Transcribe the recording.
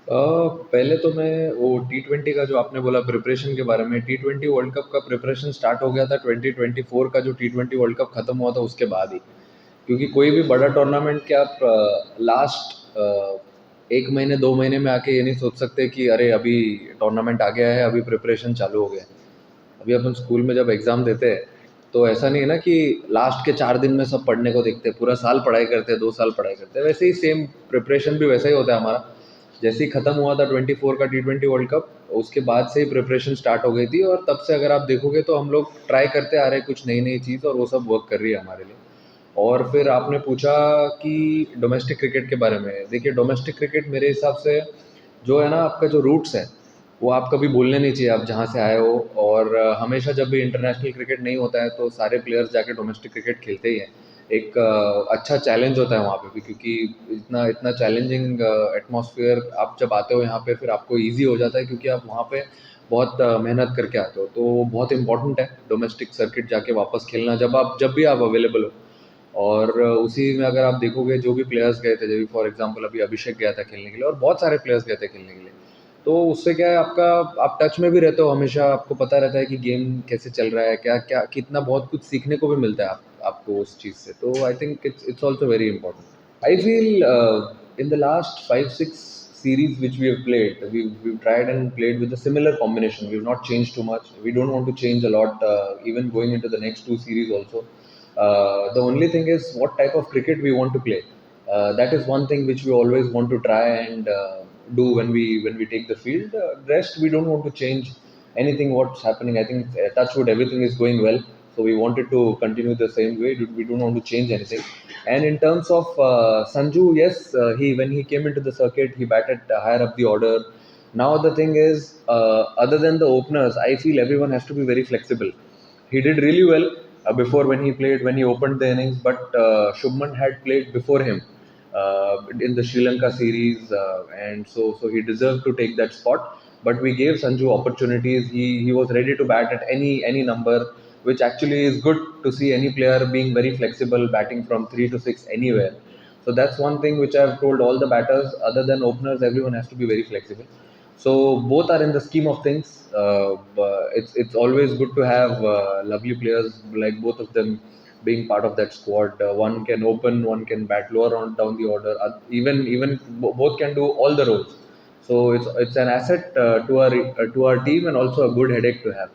पहले तो मैं वो T20 का जो आपने बोला प्रिपरेशन के बारे में, T20 वर्ल्ड कप का प्रिपरेशन स्टार्ट हो गया था 2024 का जो T20 वर्ल्ड कप खत्म हुआ था उसके बाद ही। क्योंकि कोई भी बड़ा टूर्नामेंट के आप लास्ट 1 महीने 2 महीने में आके ये नहीं सोच सकते कि अरे अभी टूर्नामेंट आ गया है, अभी प्रिपरेशन चालू हो गया है। अभी अपन स्कूल में जब एग्ज़ाम देते हैं तो ऐसा नहीं है ना कि लास्ट के 4 दिन में सब पढ़ने को देखते हैं, पूरा साल पढ़ाई करते हैं, 2 साल पढ़ाई करते हैं। वैसे ही सेम प्रिपरेशन भी वैसा ही होता है हमारा। जैसे ही ख़त्म हुआ था 24 का T20 वर्ल्ड कप, उसके बाद से ही प्रिपरेशन स्टार्ट हो गई थी और तब से अगर आप देखोगे तो हम लोग ट्राई करते आ रहे हैं कुछ नई नई चीज़ और वो सब वर्क कर रही है हमारे लिए। और फिर आपने पूछा कि डोमेस्टिक क्रिकेट के बारे में। देखिए डोमेस्टिक क्रिकेट मेरे हिसाब से जो है ना, आपका जो रूट्स है वो आप कभी भूलने नहीं चाहिए, आप जहाँ से आए हो। और हमेशा जब भी इंटरनेशनल क्रिकेट नहीं होता है तो सारे प्लेयर्स जाके डोमेस्टिक क्रिकेट खेलते ही हैं। एक अच्छा चैलेंज होता है वहाँ पे भी, क्योंकि इतना इतना चैलेंजिंग एटमॉस्फेयर आप जब आते हो यहाँ पे फिर आपको ईज़ी हो जाता है, क्योंकि आप वहाँ पे बहुत मेहनत करके आते हो। तो वो बहुत इंपॉर्टेंट है डोमेस्टिक सर्किट जाके वापस खेलना, जब भी आप अवेलेबल हो। और उसी में अगर आप देखोगे जो भी प्लेयर्स गए थे, जैसे फॉर एग्जांपल अभी अभिषेक गया था खेलने के लिए और बहुत सारे प्लेयर्स गए थे खेलने के लिए। तो उससे क्या है, आपका आप टच में भी रहते हो हमेशा, आपको पता रहता है कि गेम कैसे चल रहा है, क्या क्या कितना, बहुत कुछ सीखने को भी मिलता है आपको उस चीज़ से। तो I think it's also very important. I feel in the last 5 6 series which we have played, we've tried and played with a similar combination. We've not changed too much. We don't want to change a lot, even going into the next two series also. The only thing is what type of cricket we want to play. That is one thing which we always want to try and do when we take the field. Rest we don't want to change anything what's happening. I think touchwood everything is going well, so we wanted to continue the same way. We don't want to change anything. And in terms of Sanju, yes, he when he came into the circuit, he batted higher up the order. Now the thing is, other than the openers, I feel everyone has to be very flexible. He did really well before when he played, when he opened the innings, but Shubman had played before him in the Sri Lanka series, and so he deserved to take that spot. But we gave Sanju opportunities. He was ready to bat at any number, which actually is good to see any player being very flexible, batting from 3 to 6 anywhere. So that's one thing which I've told all the batters. Other than openers, everyone has to be very flexible. So both are in the scheme of things. It's always good to have lovely players like both of them being part of that squad. One can open, one can bat lower on down the order. Both can do all the roles. So it's an asset to our team and also a good headache to have.